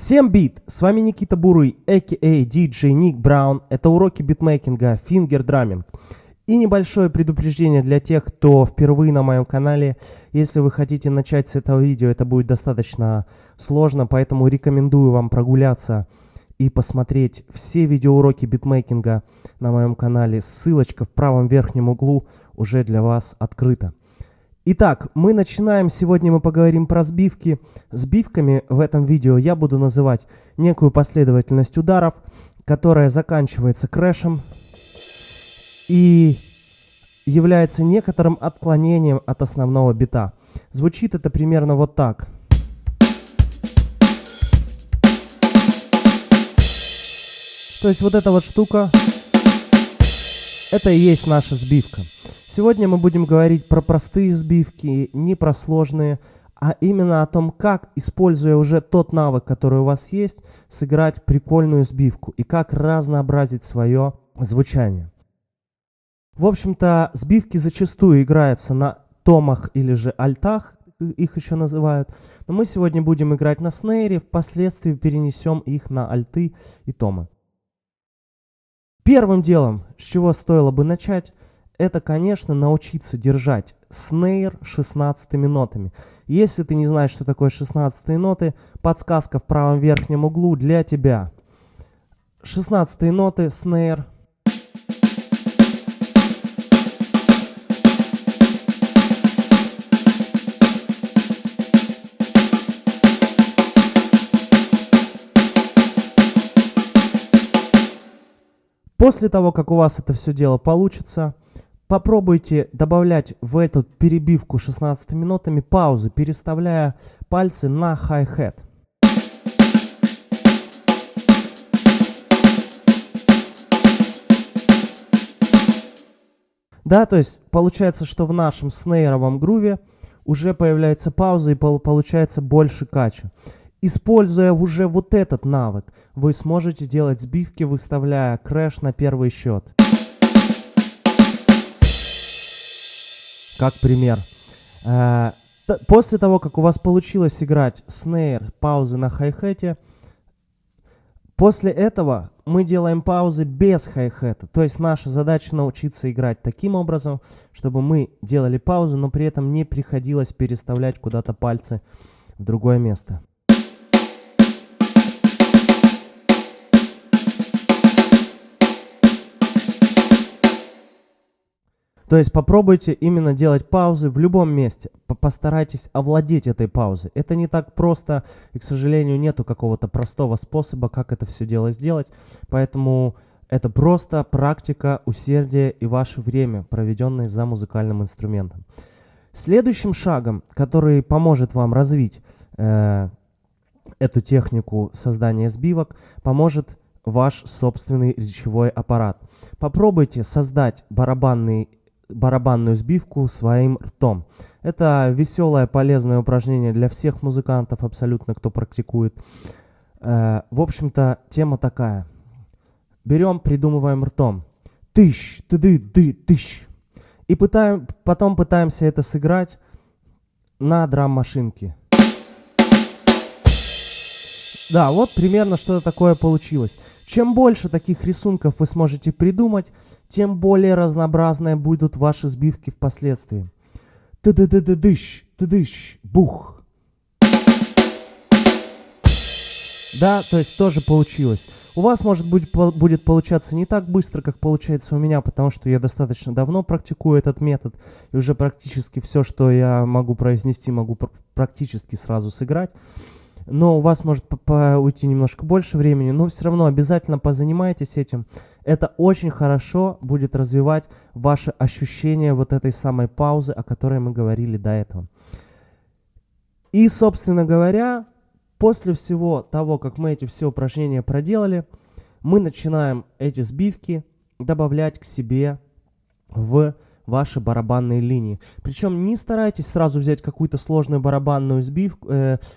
Всем бит! С вами Никита Буруй, a.k.a. DJ Nick Brown. Это уроки битмейкинга, фингер-драминг. И небольшое предупреждение для тех, кто впервые на моем канале. Если вы хотите начать с этого видео, это будет достаточно сложно, поэтому рекомендую вам прогуляться и посмотреть все видеоуроки битмейкинга на моем канале. Ссылочка в правом верхнем углу уже для вас открыта. Итак, мы начинаем. Сегодня мы поговорим про сбивки. Сбивками в этом видео я буду называть некую последовательность ударов, которая заканчивается крэшем и является некоторым отклонением от основного бита. Звучит это примерно вот так. То есть вот эта вот штука, это и есть наша сбивка. Сегодня мы будем говорить про простые сбивки, не про сложные, а именно о том, как, используя уже тот навык, который у вас есть, сыграть прикольную сбивку и как разнообразить свое звучание. В общем-то, сбивки зачастую играются на томах или же альтах, их еще называют, но мы сегодня будем играть на снейре, впоследствии перенесем их на альты и томы. Первым делом, с чего стоило бы начать, это, конечно, научиться держать снейр 16 нотами. Если ты не знаешь, что такое 16 ноты, подсказка в правом верхнем углу для тебя. 16 ноты, снейр. После того, как у вас это все дело получится, попробуйте добавлять в эту перебивку 16 нотами паузы, переставляя пальцы на хай-хэт. Да, то есть получается, что в нашем снейровом груве уже появляется пауза и получается больше кача. Используя уже вот этот навык, вы сможете делать сбивки, выставляя крэш на первый счет. Как пример. После того, как у вас получилось играть снейр, паузы на хай-хэте, после этого мы делаем паузы без хай-хэта. То есть наша задача научиться играть таким образом, чтобы мы делали паузу, но при этом не приходилось переставлять куда-то пальцы в другое место. То есть попробуйте именно делать паузы в любом месте. Постарайтесь овладеть этой паузой. Это не так просто, и, к сожалению, нету какого-то простого способа, как это все дело сделать. Поэтому это просто практика, усердие и ваше время, проведенное за музыкальным инструментом. Следующим шагом, который поможет вам развить эту технику создания сбивок, поможет ваш собственный речевой аппарат. Попробуйте создать барабанную сбивку своим ртом. Это веселое, полезное упражнение для всех музыкантов, абсолютно, кто практикует. В общем-то, тема такая. Берем, придумываем ртом. Тыщ, ты-ды-ды, тыщ. И потом пытаемся это сыграть на драм-машинке. Да, вот примерно что-то такое получилось. Чем больше таких рисунков вы сможете придумать, тем более разнообразные будут ваши сбивки впоследствии. Ты-ды-ды-ды-дыщ, ты-дыщ, бух. Да, то есть тоже получилось. У вас, может быть, будет получаться не так быстро, как получается у меня, потому что я достаточно давно практикую этот метод, и уже практически все, что я могу произнести, могу практически сразу сыграть. Но у вас может уйти немножко больше времени, но все равно обязательно позанимайтесь этим. Это очень хорошо будет развивать ваше ощущение вот этой самой паузы, о которой мы говорили до этого. И, собственно говоря, после всего того, как мы эти все упражнения проделали, мы начинаем эти сбивки добавлять к себе в ваши барабанные линии. Причем не старайтесь сразу взять какую-то сложную барабанную сбивку,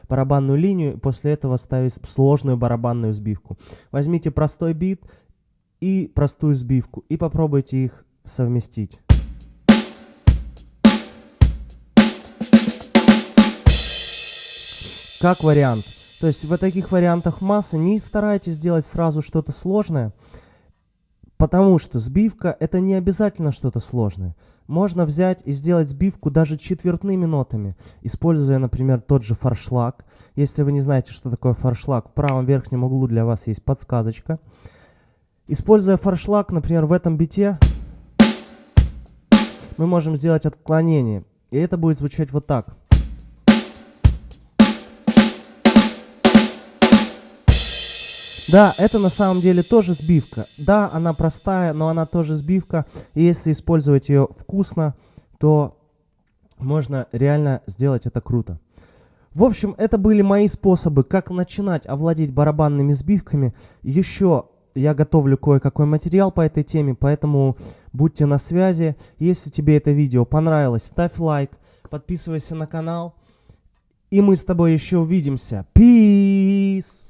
барабанную линию и после этого ставить сложную барабанную сбивку. Возьмите простой бит и простую сбивку и попробуйте их совместить. Как вариант. То есть в таких вариантах массы не старайтесь делать сразу что-то сложное, потому что сбивка это не обязательно что-то сложное. Можно взять и сделать сбивку даже четвертными нотами, используя, например, тот же форшлаг. Если вы не знаете, что такое форшлаг, в правом верхнем углу для вас есть подсказочка. Используя форшлаг, например, в этом бите, мы можем сделать отклонение. И это будет звучать вот так. Да, это на самом деле тоже сбивка. Да, она простая, но она тоже сбивка. И если использовать ее вкусно, то можно реально сделать это круто. В общем, это были мои способы, как начинать овладеть барабанными сбивками. Еще я готовлю кое-какой материал по этой теме, поэтому будьте на связи. Если тебе это видео понравилось, ставь лайк, подписывайся на канал. И мы с тобой еще увидимся. Peace!